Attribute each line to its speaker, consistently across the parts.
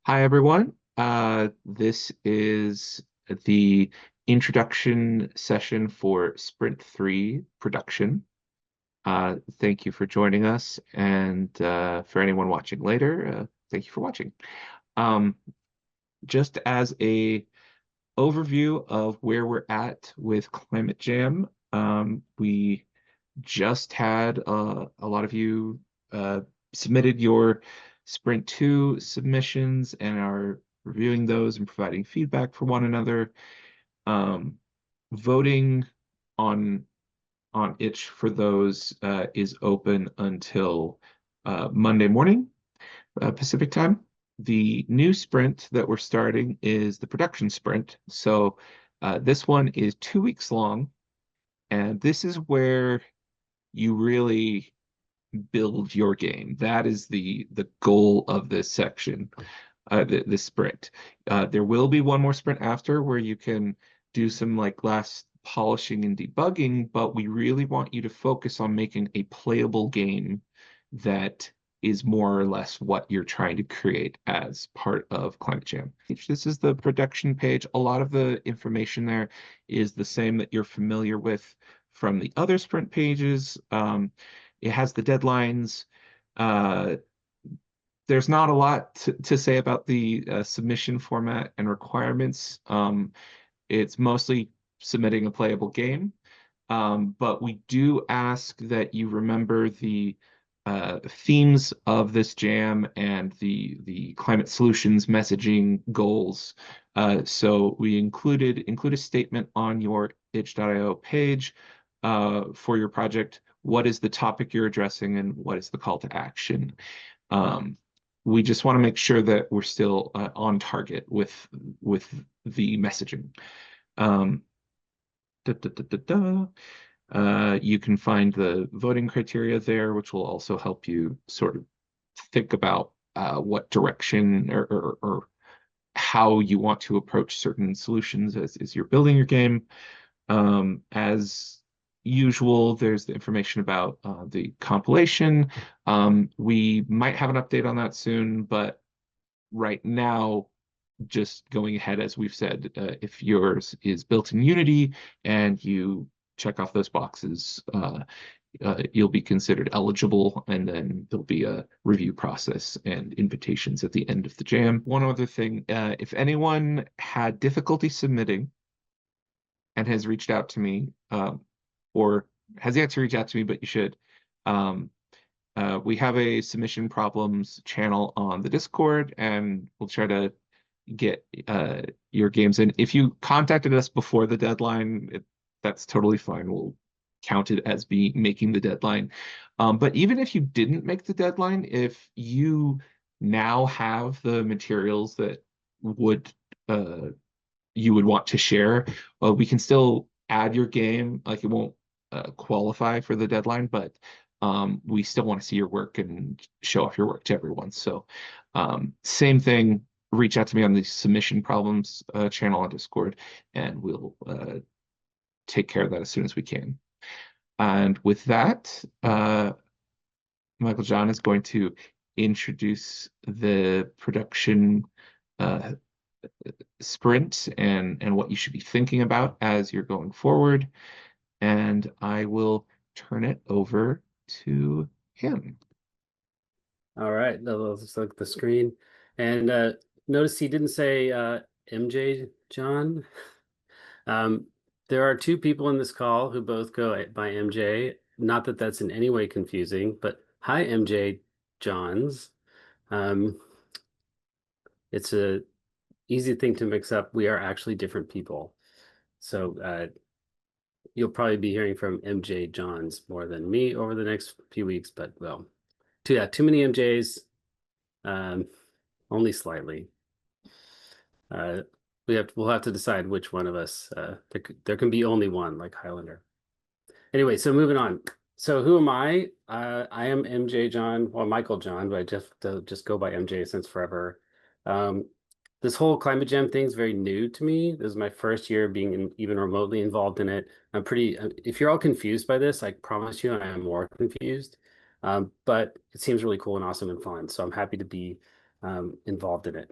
Speaker 1: Hi, everyone. This is the introduction session for Sprint 3 production. Thank you for joining us, and for anyone watching later, thank you for watching. Um, just as a overview of where we're at with Climate Jam, we just had a lot of you submitted your Sprint 2 submissions and are reviewing those and providing feedback for one another. Um, Voting on itch for those is open until Monday morning, Pacific time. The new sprint that we're starting is the production sprint. So this one is 2 weeks long, and this is where you really build your game. That is the goal of this section, this sprint. There will be one more sprint after where you can do some like last polishing and debugging, but we really want you to focus on making a playable game that is more or less what you're trying to create as part of Climate Jam. This is the production page. A lot of the information there is the same that you're familiar with from the other sprint pages. It has the deadlines. Uh, there's not a lot to say about the submission format and requirements. It's mostly submitting a playable game. But we do ask that you remember the themes of this jam and the climate solutions messaging goals. So we include a statement on your itch.io page for your project. What is the topic you're addressing and what is the call to action? Um, we just want to make sure that we're still on target with the messaging. Um, da, da, da, da, da. You can find the voting criteria there, which will also help you sort of think about what direction or how you want to approach certain solutions as you're building your game. As usual, there's the information about the compilation. We might have an update on that soon, but right now, just going ahead, as we've said, if yours is built in Unity and you check off those boxes, you'll be considered eligible, and then there'll be a review process and invitations at the end of the jam. One other thing, if anyone had difficulty submitting and has reached out to me, or has yet to reach out to me, but you should, um, we have a submission problems channel on the Discord, and we'll try to get your games in. If you contacted us before the deadline, that's totally fine. We'll count it as making the deadline. But even if you didn't make the deadline, if you now have the materials that would uh, you would want to share, we can still add your game. Like it won't qualify for the deadline, but we still want to see your work and show off your work to everyone. So same thing, reach out to me on the submission problems channel on Discord, and we'll take care of that as soon as we can. And with that, Michael John is going to introduce the production uh, sprint and what you should be thinking about as you're going forward. And I will turn it over to him.
Speaker 2: All right, let's look at the screen. And notice he didn't say MJ John. Um, there are two people in this call who both go by MJ. Not that that's in any way confusing, but hi, MJ Johns. Um, it's a easy thing to mix up. We are actually different people. So you'll probably be hearing from MJ Johns more than me over the next few weeks, but well, too many MJs. Only slightly. We'll have to decide which one of us. There can be only one, like Highlander. Anyway, so moving on. So who am I? I am MJ John, well, Michael John, but I just go by MJ since forever. This whole Climate Jam thing is very new to me. This is my first year being even remotely involved in it. If you're all confused by this, I promise you I am more confused. But it seems really cool and awesome and fun. So I'm happy to be involved in it,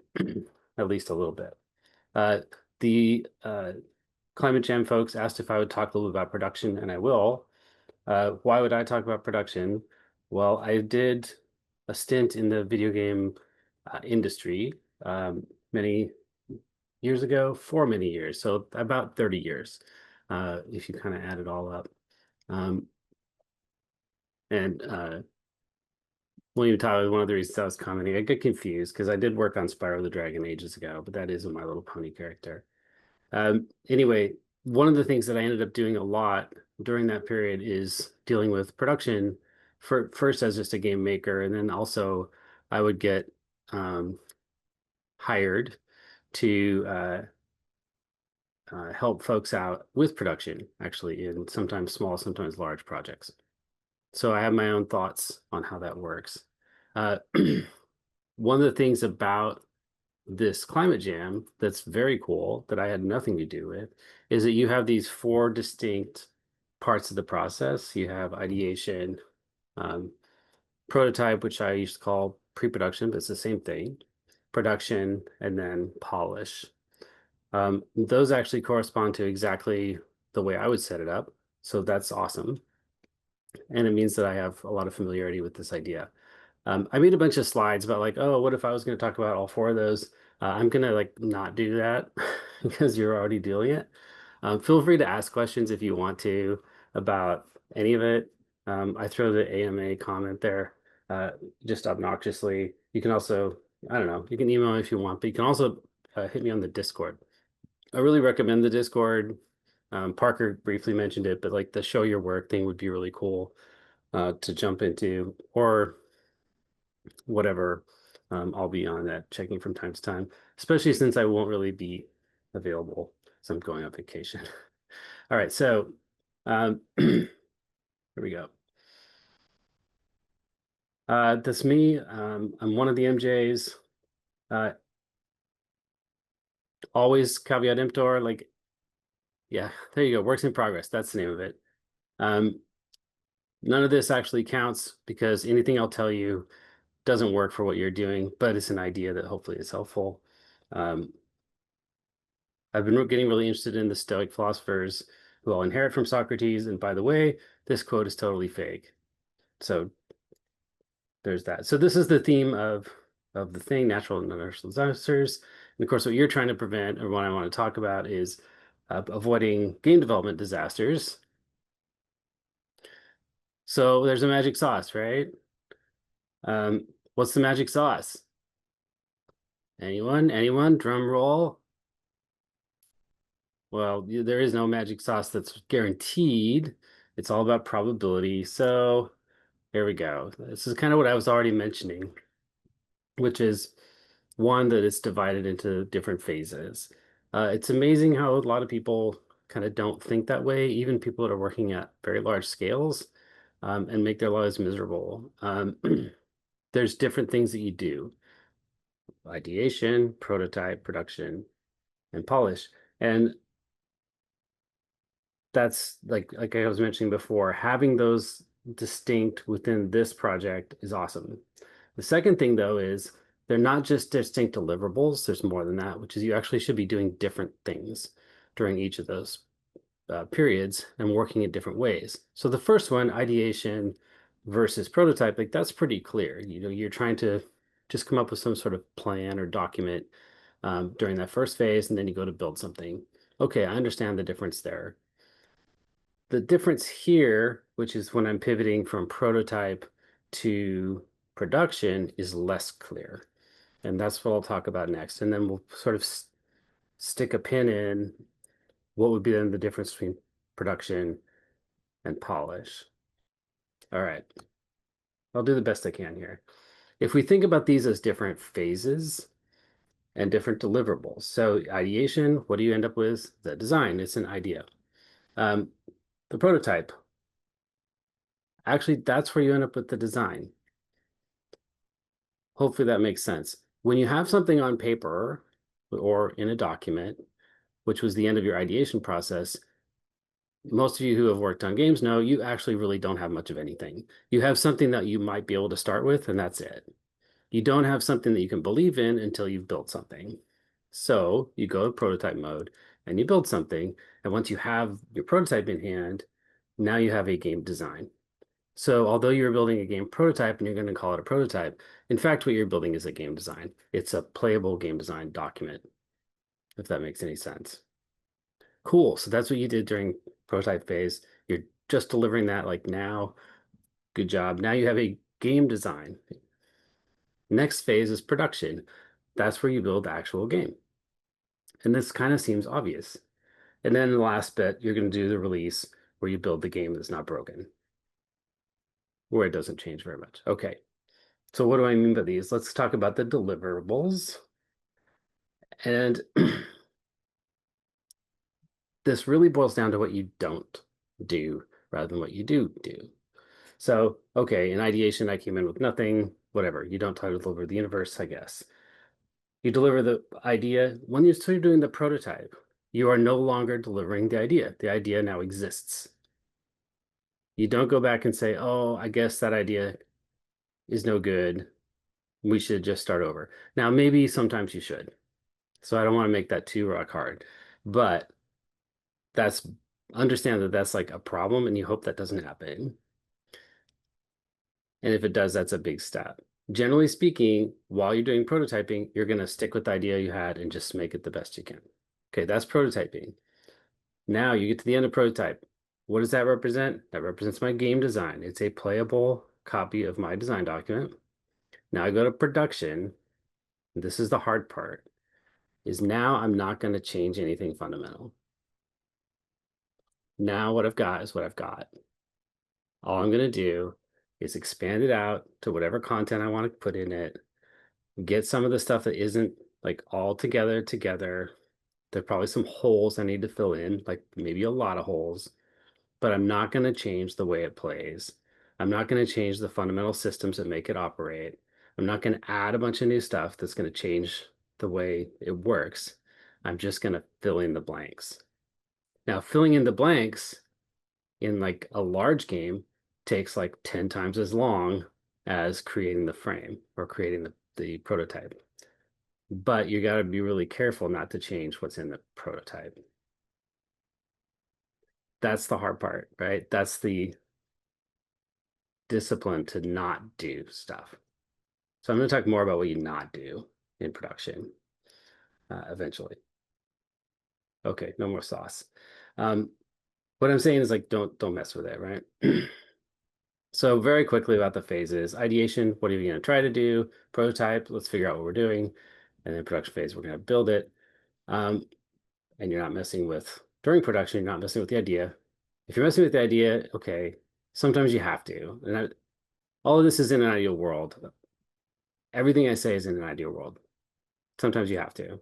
Speaker 2: at least a little bit. The Climate Jam folks asked if I would talk a little bit about production, and I will. Why would I talk about production? Well, I did a stint in the video game industry many years ago, for many years, so about 30 years, if you kind of add it all up. And William Tyler, one of the reasons I was commenting, I get confused because I did work on Spyro the Dragon ages ago, but that is a My Little Pony character. Anyway, one of the things that I ended up doing a lot during that period is dealing with production first as just a game maker, and then also I would get hired to help folks out with production, actually, in sometimes small, sometimes large projects. So I have my own thoughts on how that works. One of the things about this Climate Jam that's very cool that I had nothing to do with is that you have these 4 distinct parts of the process. You have ideation, prototype, which I used to call pre-production, but it's the same thing, production, and then polish. Those actually correspond to exactly the way I would set it up. So that's awesome. And it means that I have a lot of familiarity with this idea. I made a bunch of slides about like, oh, what if I was going to talk about all 4 of those? I'm going to like not do that because you're already doing it. Feel free to ask questions if you want to about any of it. I throw the AMA comment there just obnoxiously. You can also, I don't know, you can email me if you want, but you can also hit me on the Discord. I really recommend the Discord. Parker briefly mentioned it, but like the show your work thing would be really cool to jump into, or whatever. I'll be on that checking from time to time, especially since I won't really be available. So I'm going on vacation. All right, so here we go. That's me. I'm one of the MJs. Always caveat emptor, like, yeah, there you go. Works in progress. That's the name of it. None of this actually counts because anything I'll tell you doesn't work for what you're doing, but it's an idea that hopefully is helpful. I've been getting really interested in the Stoic philosophers who all inherit from Socrates. And by the way, this quote is totally fake. So there's that. So this is the theme of the thing, natural and non-natural disasters. And of course, what you're trying to prevent, or what I want to talk about, is avoiding game development disasters. So there's a magic sauce, right? What's the magic sauce? Anyone? Anyone? Drum roll. Well, there is no magic sauce that's guaranteed. It's all about probability. So here we go. This is kind of what I was already mentioning, which is one, that it's divided into different phases. It's amazing how a lot of people kind of don't think that way, even people that are working at very large scales, and make their lives miserable. There's different things that you do: ideation, prototype, production, and polish. And that's like I was mentioning before, having those distinct within this project is awesome. The second thing, though, is they're not just distinct deliverables. There's more than that, which is you actually should be doing different things during each of those periods and working in different ways. So the first one, ideation versus prototype, like that's pretty clear. You know, you're trying to just come up with some sort of plan or document during that first phase, and then you go to build something. Okay, I understand the difference there. The difference here, which is when I'm pivoting from prototype to production, is less clear. And that's what I'll talk about next. And then we'll sort of stick a pin in what would be then the difference between production and polish. All right. I'll do the best I can here. If we think about these as different phases and different deliverables. So ideation, what do you end up with? The design, it's an idea. The prototype, actually, that's where you end up with the design. Hopefully that makes sense. When you have something on paper or in a document, which was the end of your ideation process, most of you who have worked on games know you actually really don't have much of anything. You have something that you might be able to start with, and that's it. You don't have something that you can believe in until you've built something. So you go to prototype mode and you build something. And once you have your prototype in hand, now you have a game design. So although you're building a game prototype and you're going to call it a prototype, in fact, what you're building is a game design. It's a playable game design document, if that makes any sense. Cool. So that's what you did during prototype phase. You're just delivering that like now. Good job. Now you have a game design. Next phase is production. That's where you build the actual game. And this kind of seems obvious. And then the last bit, you're going to do the release where you build the game that's not broken, where it doesn't change very much. Okay. So what do I mean by these? Let's talk about the deliverables. And this really boils down to what you don't do rather than what you do do. So, okay, in ideation, I came in with nothing, whatever. You don't try to deliver the universe, I guess. You deliver the idea. When you're still doing the prototype, you are no longer delivering the idea. The idea now exists. You don't go back and say, oh, I guess that idea is no good. We should just start over. Now, maybe sometimes you should. So I don't want to make that too rock hard. But that's understand that that's like a problem and you hope that doesn't happen. And if it does, that's a big step. Generally speaking, while you're doing prototyping, you're going to stick with the idea you had and just make it the best you can. Okay, that's prototyping. Now you get to the end of prototype. What does that represent? That represents my game design. It's a playable copy of my design document. Now I go to production. This is the hard part, is now I'm not going to change anything fundamental. Now what I've got is what I've got. All I'm going to do is expand it out to whatever content I want to put in it, get some of the stuff that isn't like all together. There are probably some holes I need to fill in, like maybe a lot of holes, but I'm not going to change the way it plays. I'm not going to change the fundamental systems that make it operate. I'm not going to add a bunch of new stuff that's going to change the way it works. I'm just going to fill in the blanks. Now, filling in the blanks in like a large game takes like 10 times as long as creating the frame or creating the prototype. But you got to be really careful not to change what's in the prototype. That's the hard part, right? That's the discipline to not do stuff. So I'm going to talk more about what you not do in production eventually. Okay, no more sauce. What I'm saying is like don't mess with it, right? So very quickly about the phases. Ideation, what are you going to try to do? Prototype, let's figure out what we're doing. And then production phase, we're going to build it. And you're not messing with, during production, you're not messing with the idea. If you're messing with the idea, okay, sometimes you have to. And all of this is in an ideal world. Everything I say is in an ideal world. Sometimes you have to,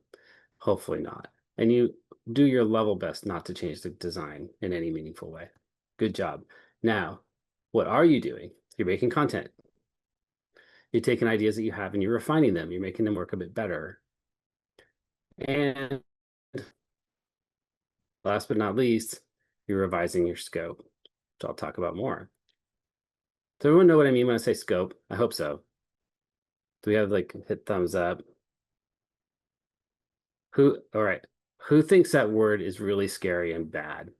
Speaker 2: hopefully not. And you do your level best not to change the design in any meaningful way. Good job. Now, what are you doing? You're making content. You're taking ideas that you have and you're refining them. You're making them work a bit better. And last but not least, you're revising your scope, which I'll talk about more. Does everyone know what I mean when I say scope? I hope so. Do we have like hit thumbs up? All right. Who thinks that word is really scary and bad?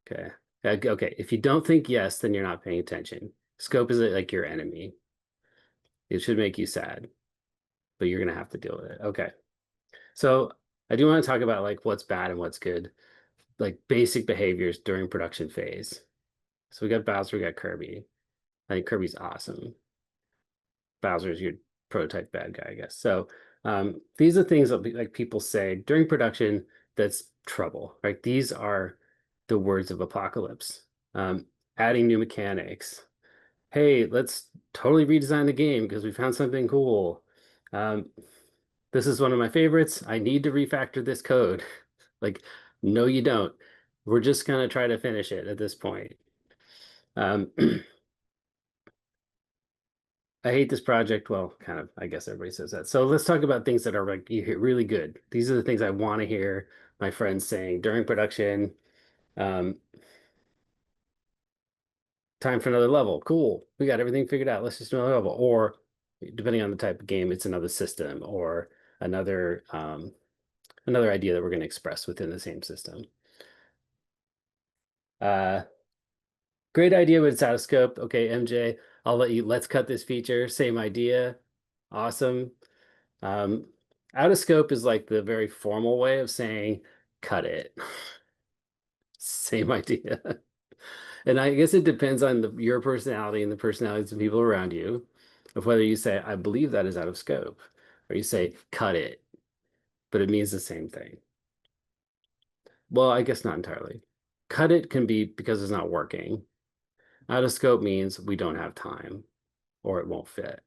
Speaker 2: Okay. Okay. If you don't think yes, then you're not paying attention. Scope is like your enemy. It should make you sad, but you're going to have to deal with it. Okay. So I do want to talk about like what's bad and what's good, like basic behaviors during production phase. So we got Bowser, we got Kirby. I think Kirby's awesome. Bowser's your prototype bad guy, I guess. So these are things that like people say during production that's trouble, right? These are the words of apocalypse. Adding new mechanics. Hey, let's totally redesign the game because we found something cool. This is one of my favorites. I need to refactor this code. Like, no, you don't. We're just going to try to finish it at this point. I hate this project. Well, kind of, I guess everybody says that. So let's talk about things that are like really good. These are the things I want to hear my friends saying during production. Um, time for another level. Cool. We got everything figured out. Let's just do another level. Or depending on the type of game, it's another system or another another idea that we're going to express within the same system. Great idea, but it's out of scope. Okay, MJ, let's cut this feature. Same idea. Awesome. Out of scope is like the very formal way of saying cut it. Same idea. And I guess it depends on your personality and the personalities of people around you, of whether you say, I believe that is out of scope, or you say, cut it, but it means the same thing. Well, I guess not entirely. Cut it can be because it's not working. Out of scope means we don't have time or it won't fit.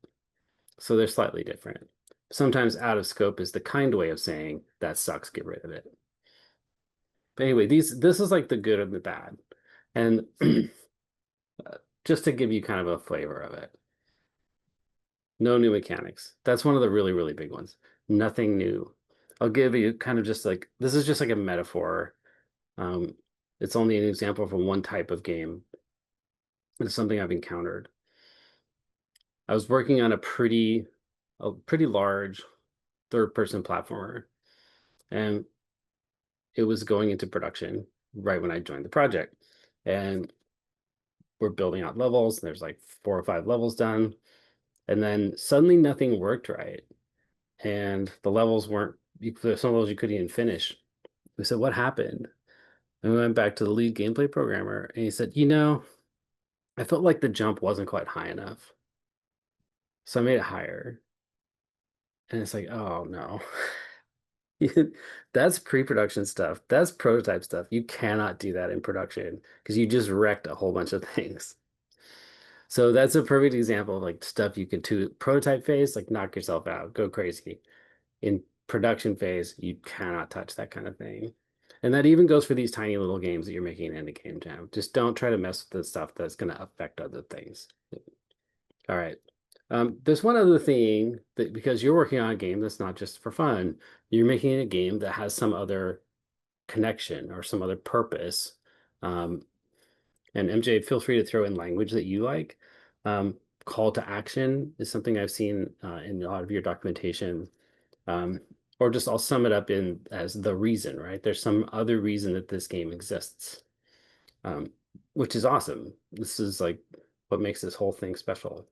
Speaker 2: So they're slightly different. Sometimes out of scope is the kind way of saying that sucks, get rid of it. But anyway, this is like the good and the bad. And just to give you kind of a flavor of it. No new mechanics. That's one of the really, really big ones. Nothing new. I'll give you kind of just like, this is just like a metaphor. It's only an example from one type of game. It's something I've encountered. I was working on a pretty large third-person platformer, and it was going into production right when I joined the project. And we're building out levels. There's like 4 or 5 levels done. And then suddenly nothing worked right. And the levels weren't, there's some levels you couldn't even finish. We said, what happened? And we went back to the lead gameplay programmer and he said, I felt like the jump wasn't quite high enough. So I made it higher. And it's like, oh no. That's pre-production stuff. That's prototype stuff. You cannot do that in production because you just wrecked a whole bunch of things. So that's a perfect example of like stuff you can do prototype phase, like knock yourself out, go crazy. In production phase, you cannot touch that kind of thing. And that even goes for these tiny little games that you're making in the game jam. Just don't try to mess with the stuff that's going to affect other things. All right. There's one other thing that because you're working on a game that's not just for fun, you're making a game that has some other connection or some other purpose. And MJ, feel free to throw in language that you like. Call to action is something I've seen in a lot of your documentation. Or just I'll sum it up in as the reason, right? There's some other reason that this game exists, which is awesome. This is like what makes this whole thing special.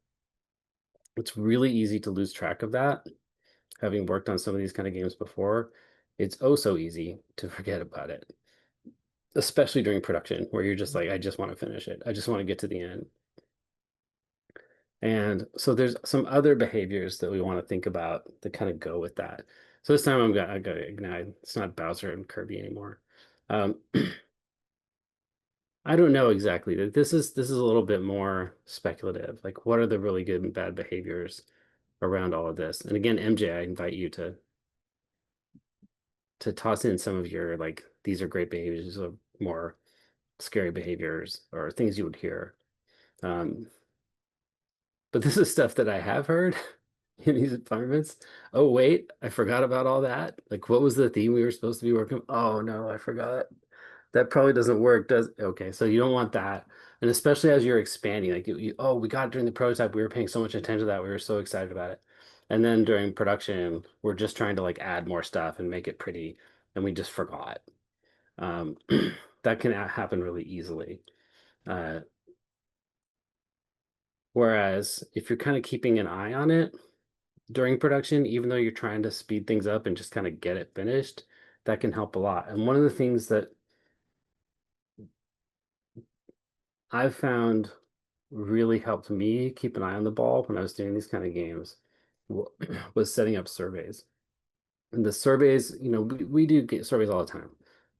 Speaker 2: It's really easy to lose track of that. Having worked on some of these kind of games before, it's oh so easy to forget about it, especially during production where you're just like, I just want to finish it. I just want to get to the end. And so there's some other behaviors that we want to think about that kind of go with that. So this time I got ignite. It's not Bowser and Kirby anymore. I don't know exactly. This is a little bit more speculative. Like, what are the really good and bad behaviors around all of this? And again, MJ, I invite you to toss in some of your like these are great behaviors or more scary behaviors or things you would hear. But this is stuff that I have heard in these environments. Oh, wait, I forgot about all that. Like, what was the theme we were supposed to be working? Oh, no, I forgot. That probably doesn't work, does okay, so you don't want that. And especially as you're expanding, like oh, we got it during the prototype, we were paying so much attention to that, we were so excited about it. And then during production, we're just trying to like add more stuff and make it pretty, and we just forgot. That can happen really easily. Uh, Whereas if you're kind of keeping an eye on it during production, even though you're trying to speed things up and just kind of get it finished, that can help a lot. And one of the things that I've found really helped me keep an eye on the ball when I was doing these kind of games was setting up surveys. And the surveys, we do get surveys all the time.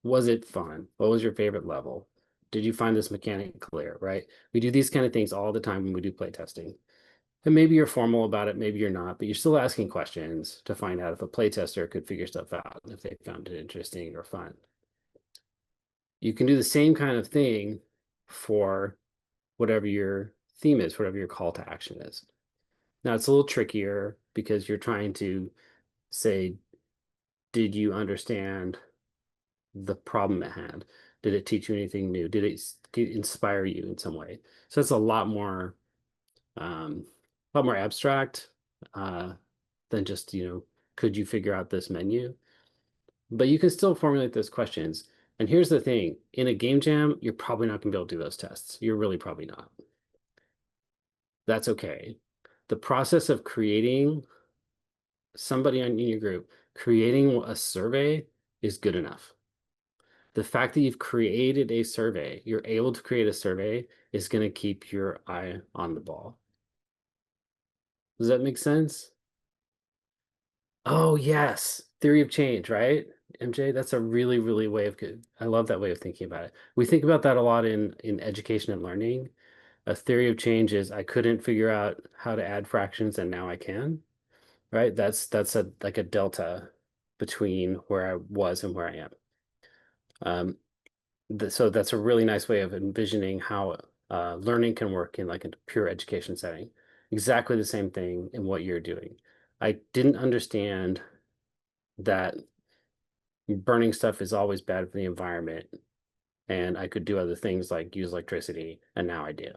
Speaker 2: Was it fun? What was your favorite level? Did you find this mechanic clear, right? We do these kind of things all the time when we do play testing. And maybe you're formal about it, maybe you're not, but you're still asking questions to find out if a playtester could figure stuff out, if they found it interesting or fun. You can do the same kind of thing for whatever your theme is, whatever your call to action is. Now it's a little trickier because you're trying to say, did you understand the problem at hand? Did it teach you anything new? Did it inspire you in some way? So it's a lot more abstract than just, could you figure out this menu? But you can still formulate those questions. And here's the thing, in a game jam, you're probably not going to be able to do those tests. You're really probably not. That's okay. The process of creating somebody in your group, creating a survey is good enough. The fact that you've created a survey, you're able to create a survey, is going to keep your eye on the ball. Does that make sense? Oh, yes. Theory of change, right? MJ, that's a really, really way of good. I love that way of thinking about it. We think about that a lot in education and learning. A theory of change is I couldn't figure out how to add fractions and now I can, right? That's a like a delta between where I was and where I am. So that's a really nice way of envisioning how learning can work in like a pure education setting. Exactly the same thing in what you're doing. I didn't understand that burning stuff is always bad for the environment, and I could do other things like use electricity, and now I do,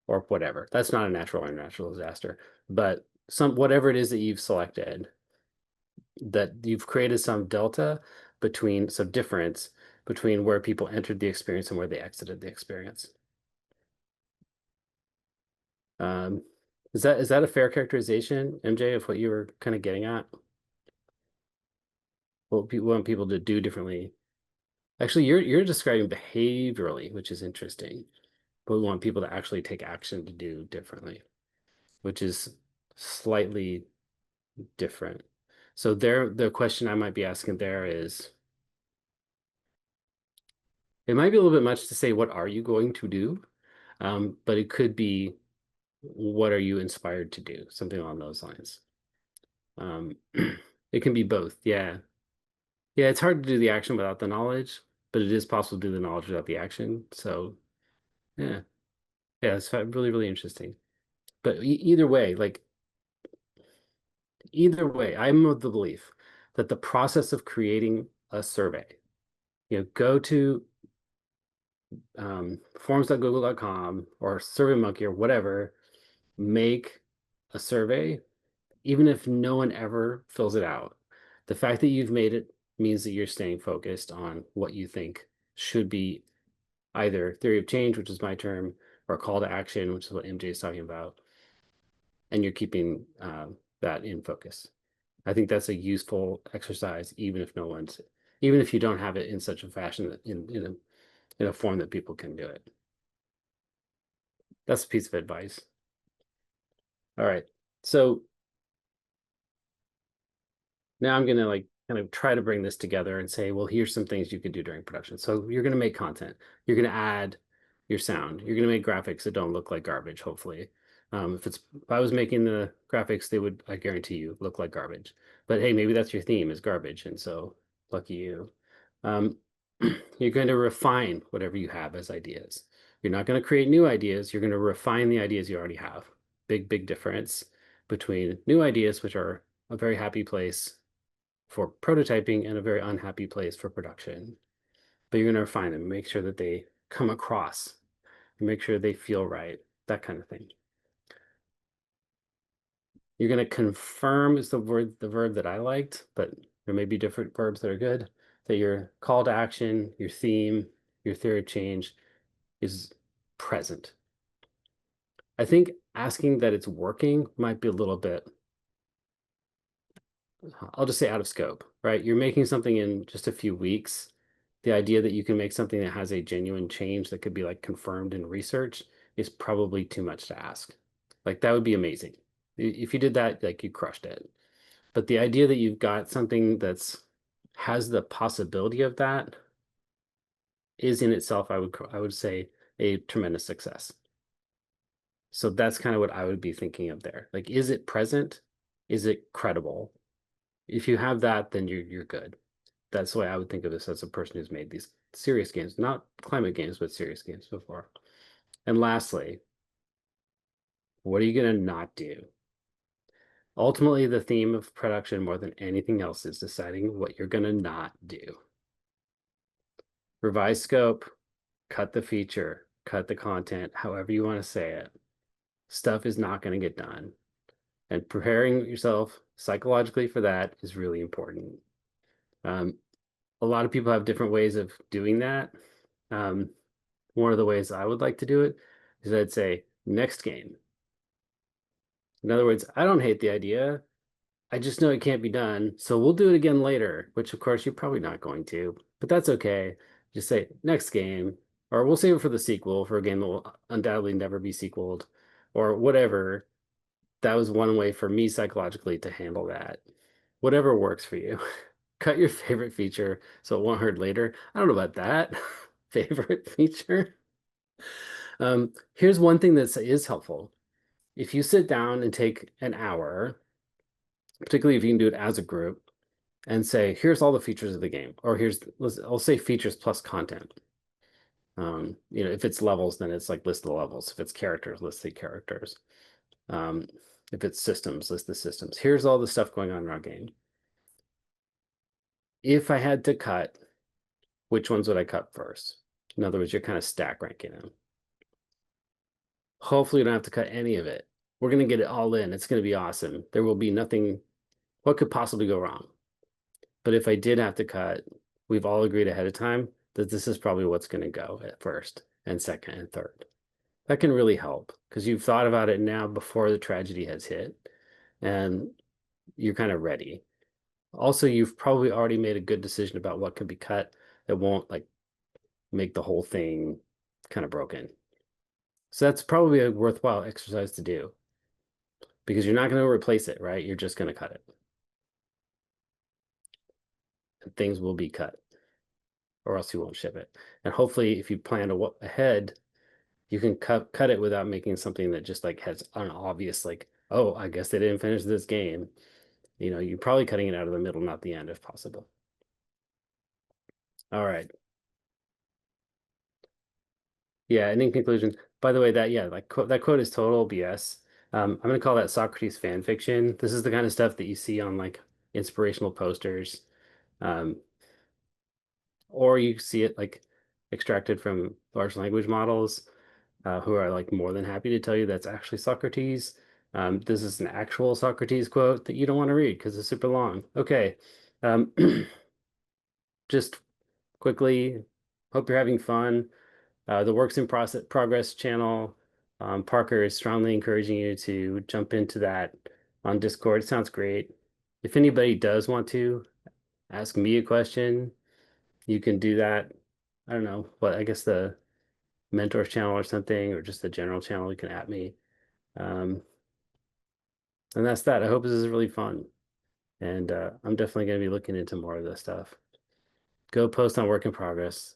Speaker 2: or whatever. That's not a natural or natural disaster, but whatever it is that you've selected, that you've created some delta between some difference between where people entered the experience and where they exited the experience. Um, is that a fair characterization, MJ, of what you were kind of getting at? What people want people to do differently. Actually, you're describing behaviorally, which is interesting. But we want people to actually take action to do differently, which is slightly different. So the question I might be asking there is, it might be a little bit much to say, what are you going to do? But it could be, what are you inspired to do? Something along those lines. It can be both. Yeah. Yeah, it's hard to do the action without the knowledge, but it is possible to do the knowledge without the action. So yeah. Yeah, it's really, really interesting. But either way, I'm of the belief that the process of creating a survey, go to forms.google.com or SurveyMonkey or whatever, make a survey, even if no one ever fills it out. The fact that you've made it means that you're staying focused on what you think should be either theory of change, which is my term, or call to action, which is what MJ is talking about, and you're keeping that in focus. I think that's a useful exercise, even if you don't have it in such a fashion that in a form that people can do it. That's a piece of advice. All right. So now I'm gonna like kind of try to bring this together and say, well, here's some things you could do during production. So you're gonna make content. You're gonna add your sound. You're gonna make graphics that don't look like garbage, hopefully. If I was making the graphics, they would, I guarantee you, look like garbage. But hey, maybe that's your theme is garbage, and so lucky you. Um, you're going to refine whatever you have as ideas. You're not going to create new ideas. You're going to refine the ideas you already have. Big, big difference between new ideas, which are a very happy place for prototyping and a very unhappy place for production. But you're going to refine them, make sure that they come across, make sure they feel right, that kind of thing. You're going to confirm is the verb that I liked, but there may be different verbs that are good, that your call to action, your theme, your theory of change is present. I think asking that it's working might be a little bit, I'll just say out of scope, right? You're making something in just a few weeks. The idea that you can make something that has a genuine change that could be like confirmed in research is probably too much to ask. Like that would be amazing. If you did that, like you crushed it. But the idea that you've got something has the possibility of that is in itself, I would say, a tremendous success. So that's kind of what I would be thinking of there. Like, is it present? Is it credible? If you have that, then you're good. That's the way I would think of this as a person who's made these serious games, not climate games, but serious games before. And lastly, what are you going to not do? Ultimately, the theme of production more than anything else is deciding what you're going to not do. revise scope, cut the feature, cut the content, however you want to say it. Stuff is not going to get done. And preparing yourself psychologically for that is really important. A lot of people have different ways of doing that. One of the ways I would like to do it is I'd say, next game. In other words, I don't hate the idea. I just know it can't be done. So we'll do it again later, which of course you're probably not going to, but that's okay. Just say next game, or we'll save it for the sequel for a game that will undoubtedly never be sequeled, or whatever. That was one way for me psychologically to handle that. Whatever works for you. Cut your favorite feature so it won't hurt later. I don't know about that. Favorite feature. Here's one thing that is helpful. If you sit down and take an hour, particularly if you can do it as a group, and say, here's all the features of the game, or I'll say features plus content. If it's levels, then it's like list the levels. If it's characters, list the characters. If it's systems, list the systems. Here's all the stuff going on in our game. If I had to cut, which ones would I cut first? In other words, you're kind of stack ranking them. Hopefully you don't have to cut any of it. We're going to get it all in. It's going to be awesome. There will be nothing. What could possibly go wrong? But if I did have to cut, we've all agreed ahead of time that this is probably what's going to go at first and second and third. That can really help because you've thought about it now before the tragedy has hit and you're kind of ready. Also, you've probably already made a good decision about what can be cut that won't like make the whole thing kind of broken. So that's probably a worthwhile exercise to do because you're not going to replace it, right? You're just going to cut it. And things will be cut or else you won't ship it. And hopefully if you plan ahead, you can cut it without making something that just like has an obvious like, oh, I guess they didn't finish this game. You're probably cutting it out of the middle, not the end if possible. All right. Yeah, and in conclusion, by the way, that quote is total BS. I'm gonna call that Socrates fan fiction. This is the kind of stuff that you see on like inspirational posters, um, or you see it like extracted from large language models, who are like more than happy to tell you that's actually Socrates. This is an actual Socrates quote that you don't want to read because it's super long. Okay, just quickly, hope you're having fun. The Works in Progress channel, Parker is strongly encouraging you to jump into that on Discord. It sounds great. If anybody does want to ask me a question, you can do that. I don't know, I guess the mentors channel or something, or just the general channel, you can at me. And that's that. I hope this is really fun. And I'm definitely going to be looking into more of this stuff. Go post on Work in Progress.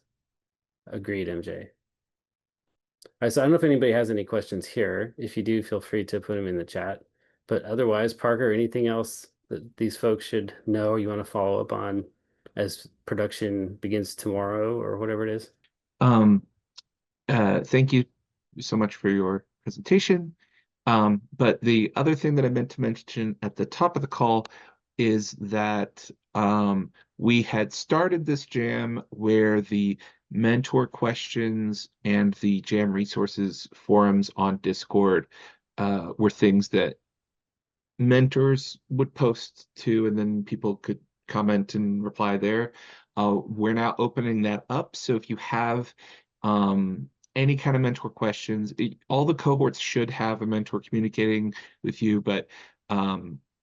Speaker 2: Agreed, MJ. All right, so I don't know if anybody has any questions here. If you do, feel free to put them in the chat. But otherwise, Parker, anything else that these folks should know or you want to follow up on as production begins tomorrow or whatever it is?
Speaker 1: Thank you so much for your presentation. But the other thing that I meant to mention at the top of the call is that we had started this jam where the mentor questions and the jam resources forums on Discord were things that mentors would post to, and then people could comment and reply there. We're now opening that up. So if you have any kind of mentor questions, all the cohorts should have a mentor communicating with you, but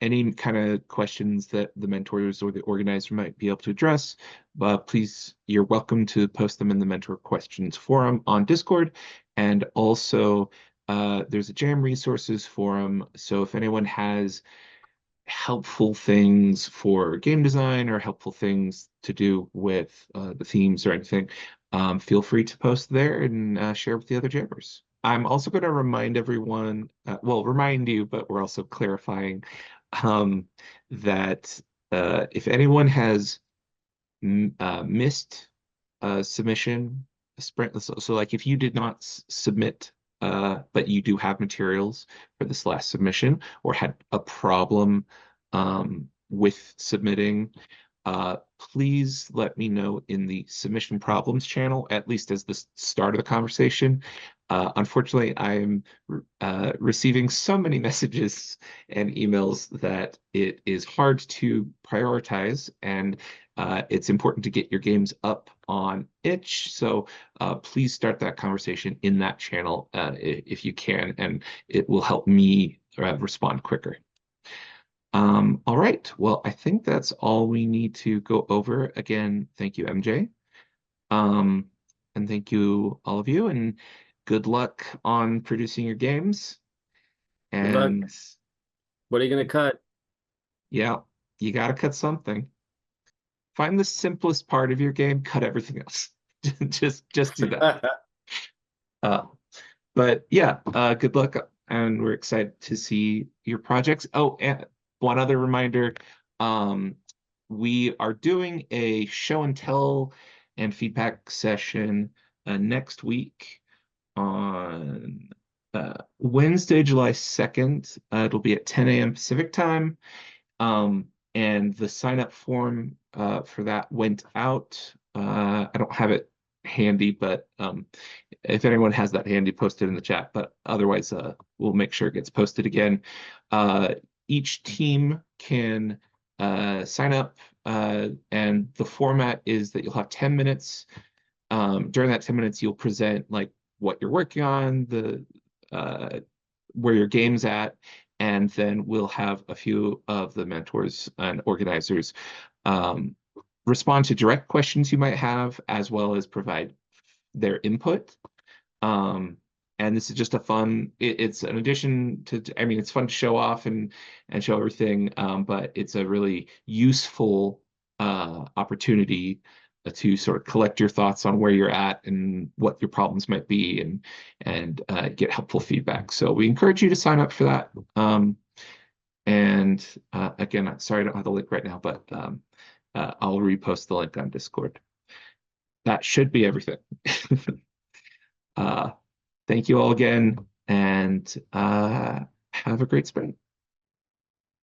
Speaker 1: any kind of questions that the mentors or the organizer might be able to address, please, you're welcome to post them in the mentor questions forum on Discord. And also, there's a Jam resources forum. So if anyone has helpful things for game design or helpful things to do with the themes or anything, feel free to post there and share with the other jammers. I'm also going to remind everyone, remind you, but we're also clarifying that if anyone has missed a submission, a sprint, so like if you did not submit, but you do have materials for this last submission or had a problem with submitting, please let me know in the submission problems channel, at least as the start of the conversation. Unfortunately, I'm receiving so many messages and emails that it is hard to prioritize, and it's important to get your games up on itch. So please start that conversation in that channel if you can, and it will help me respond quicker. All right, well, I think that's all we need to go over. Again, thank you, MJ. And thank you, all of you, and good luck on producing your games.
Speaker 2: Good luck.
Speaker 1: And
Speaker 2: What are you going to cut?
Speaker 1: yeah, you got to cut something. Find the simplest part of your game, cut everything else. Just do that. But yeah, good luck, and we're excited to see your projects. Oh, and one other reminder, we are doing a show and tell and feedback session next week on Wednesday, July 2nd. It'll be at 10 a.m. Pacific time. And the sign up form for that went out. I don't have it handy, but if anyone has that handy, post it in the chat. But otherwise, we'll make sure it gets posted again. Each team can sign up, and the format is that you'll have 10 minutes. During that 10 minutes, you'll present like what you're working on, where your game's at, and then we'll have a few of the mentors and organizers respond to direct questions you might have, as well as provide their input. And this is just a fun, it's an addition to, I mean, it's fun to show off and show everything, but it's a really useful opportunity to sort of collect your thoughts on where you're at and what your problems might be, and get helpful feedback. So we encourage you to sign up for that. And again, sorry, I don't have the link right now, but I'll repost the link on Discord. That should be everything. Thank you all again, and have a great sprint.